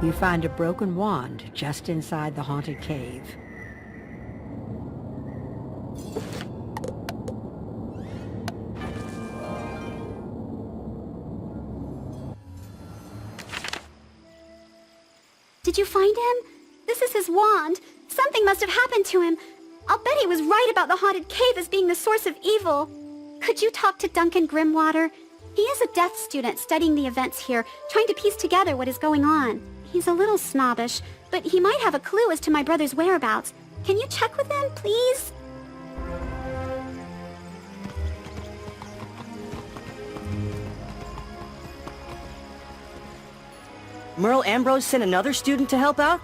You find a broken wand just inside the haunted cave. Did you find him? This is his wand. Something must have happened to him. I'll bet he was right about the haunted cave as being the source of evil. Could you talk to Duncan Grimwater? He is a death student studying the events here, trying to piece together what is going on. He's a little snobbish, but he might have a clue as to my brother's whereabouts. Can you check with him, please? Merle Ambrose sent another student to help out?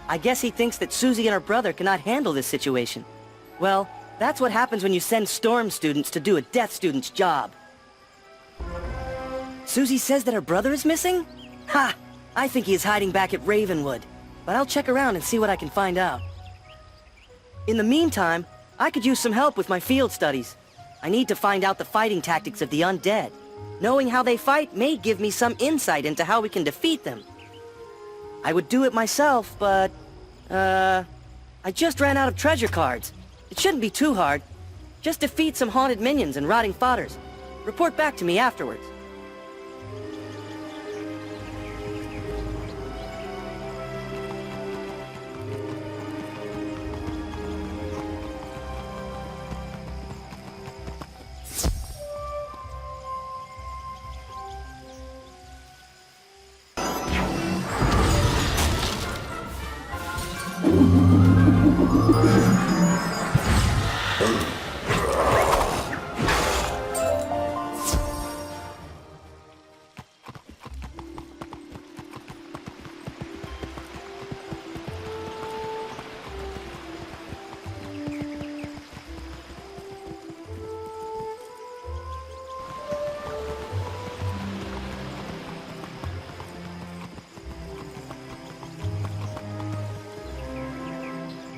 I guess he thinks that Susie and her brother cannot handle this situation. Well, that's what happens when you send Storm students to do a Death student's job. Susie says that her brother is missing? Ha! I think he is hiding back at Ravenwood. But I'll check around and see what I can find out. In the meantime, I could use some help with my field studies. I need to find out the fighting tactics of the undead. Knowing how they fight may give me some insight into how we can defeat them. I would do it myself, but... I just ran out of treasure cards. It shouldn't be too hard. Just defeat some haunted minions and rotting fodders. Report back to me afterwards.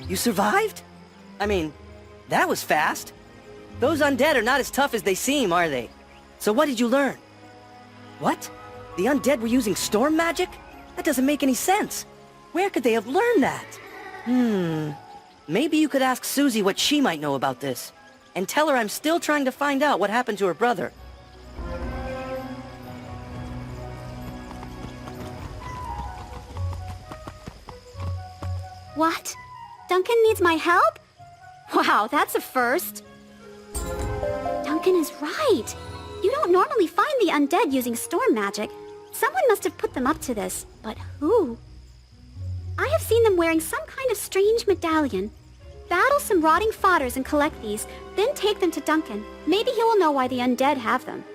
You survived? I mean, that was fast. Those undead are not as tough as they seem, are they? So what did you learn? What? The undead were using storm magic? That doesn't make any sense. Where could they have learned that? Maybe you could ask Susie what she might know about this. And tell her I'm still trying to find out what happened to her brother. What? Duncan needs my help? Wow, that's a first. Duncan is right. You don't normally find the undead using storm magic. Someone must have put them up to this, but who? I have seen them wearing some kind of strange medallion. Battle some rotting fodders and collect these, then take them to Duncan. Maybe he will know why the undead have them.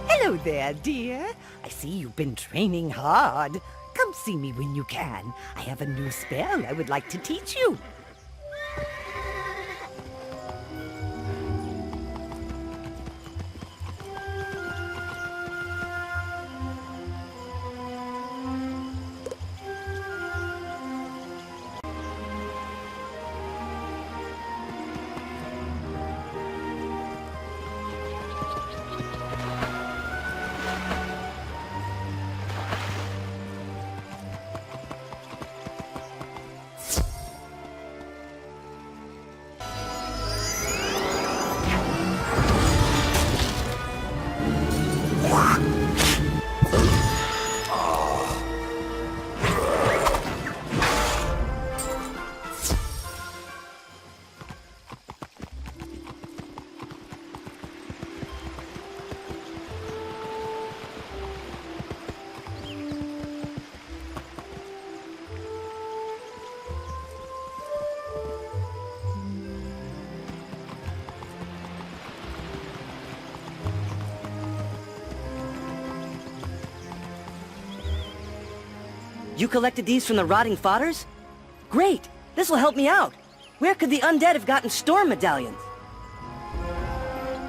Hello there, dear. I see you've been training hard. Come see me when you can. I have a new spell I would like to teach you. You collected these from the rotting fodders? Great! This will help me out! Where could the undead have gotten storm medallions?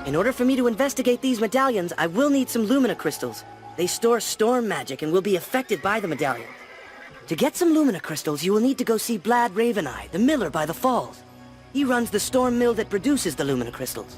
In order for me to investigate these medallions, I will need some Lumina crystals. They store storm magic and will be affected by the medallions. To get some Lumina crystals, you will need to go see Blad Raveneye, the miller by the falls. He runs the storm mill that produces the Lumina crystals.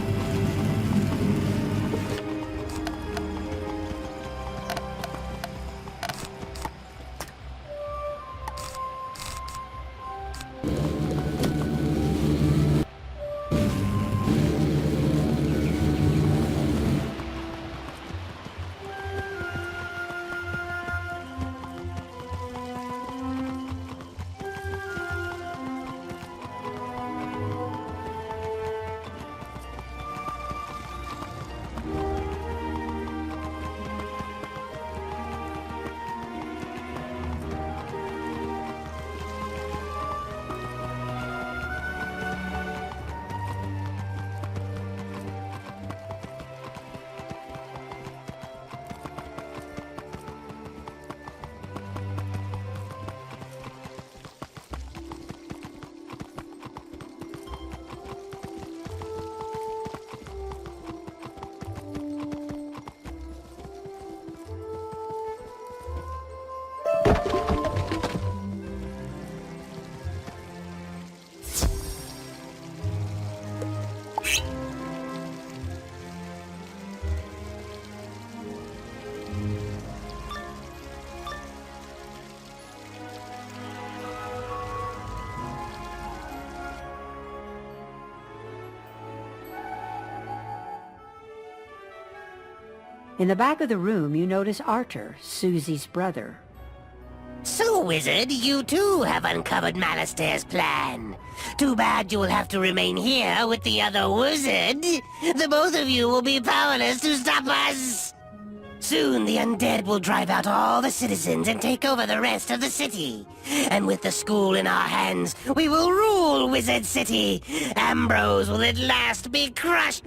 In the back of the room, you notice Arthur, Susie's brother. So, Wizard, you too have uncovered Malastair's plan. Too bad you will have to remain here with the other wizard. The both of you will be powerless to stop us. Soon the undead will drive out all the citizens and take over the rest of the city. And with the school in our hands, we will rule Wizard City. Ambrose will at last be crushed.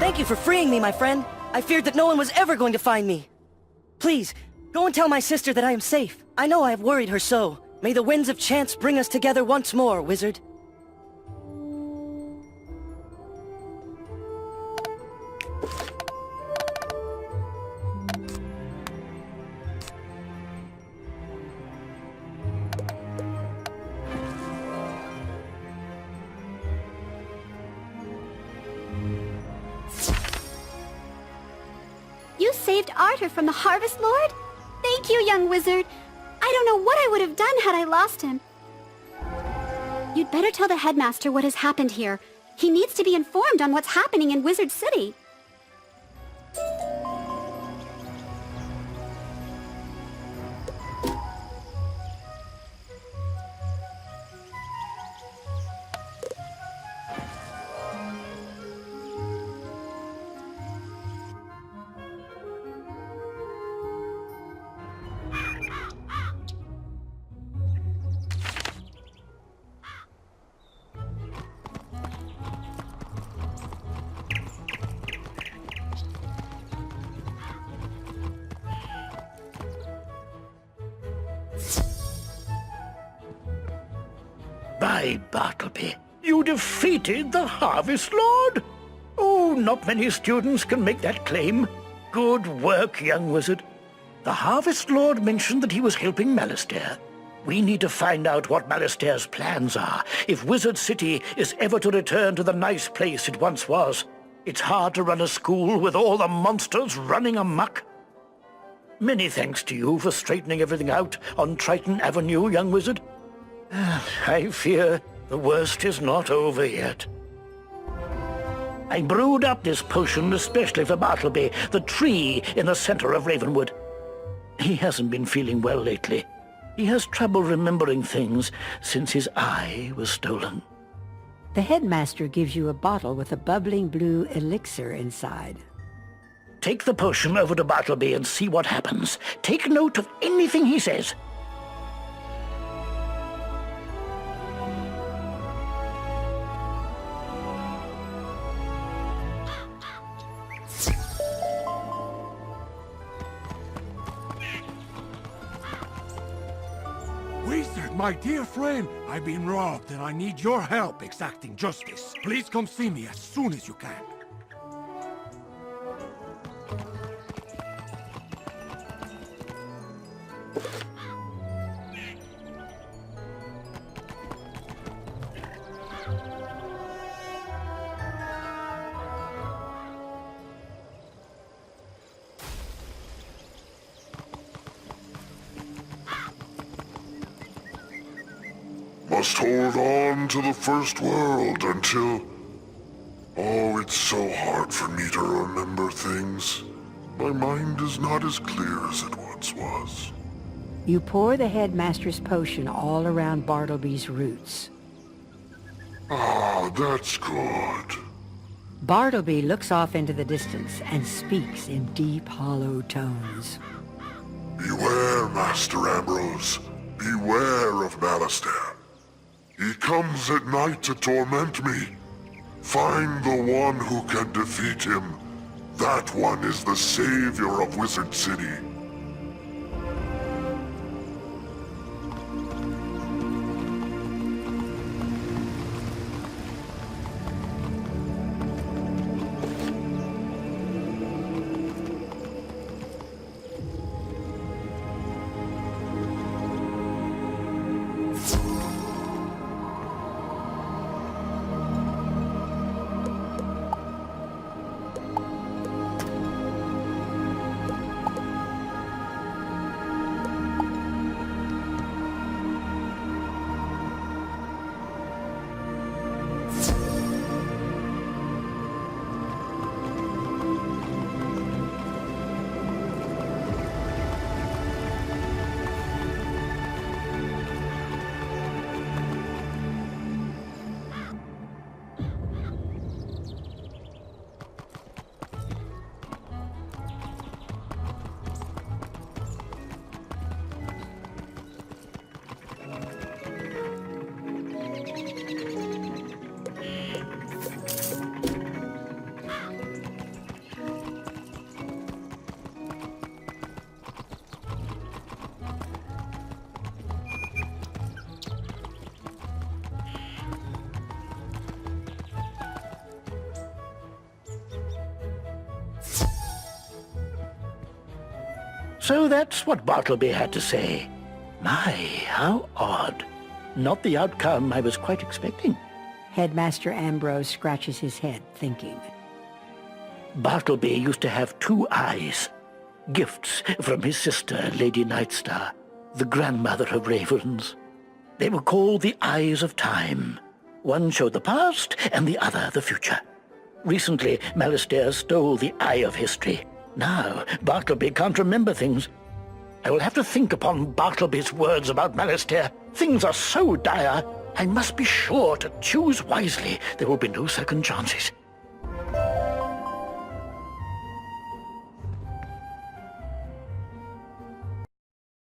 Thank you for freeing me, my friend. I feared that no one was ever going to find me. Please, go and tell my sister that I am safe. I know I have worried her so. May the winds of chance bring us together once more, wizard. You saved Arthur from the Harvest Lord? Thank you, young wizard. I don't know what I would have done had I lost him. You'd better tell the headmaster what has happened here. He needs to be informed on what's happening in Wizard City. My Bartleby, you defeated the Harvest Lord? Oh, not many students can make that claim. Good work, young wizard. The Harvest Lord mentioned that he was helping Malastare. We need to find out what Malastare's plans are, if Wizard City is ever to return to the nice place it once was. It's hard to run a school with all the monsters running amok. Many thanks to you for straightening everything out on Triton Avenue, young wizard. I fear the worst is not over yet. I brewed up this potion especially for Bartleby, the tree in the center of Ravenwood. He hasn't been feeling well lately. He has trouble remembering things since his eye was stolen. The headmaster gives you a bottle with a bubbling blue elixir inside. Take the potion over to Bartleby and see what happens. Take note of anything he says. Wizard, my dear friend, I've been robbed and I need your help exacting justice. Please come see me as soon as you can. Must hold on to the first world until... Oh, it's so hard for me to remember things. My mind is not as clear as it once was. You pour the headmaster's potion all around Bartleby's roots. Ah, that's good. Bartleby looks off into the distance and speaks in deep, hollow tones. Beware, Master Ambrose. Beware of Malastare. He comes at night to torment me. Find the one who can defeat him. That one is the savior of Wizard City. So that's what Bartleby had to say. My, how odd. Not the outcome I was quite expecting. Headmaster Ambrose scratches his head, thinking. Bartleby used to have two eyes. Gifts from his sister, Lady Nightstar, the grandmother of ravens. They were called the Eyes of Time. One showed the past, and the other the future. Recently, Malastare stole the Eye of History. Now, Bartleby can't remember things. I will have to think upon Bartleby's words about Malastare. Things are so dire, I must be sure to choose wisely. There will be no second chances.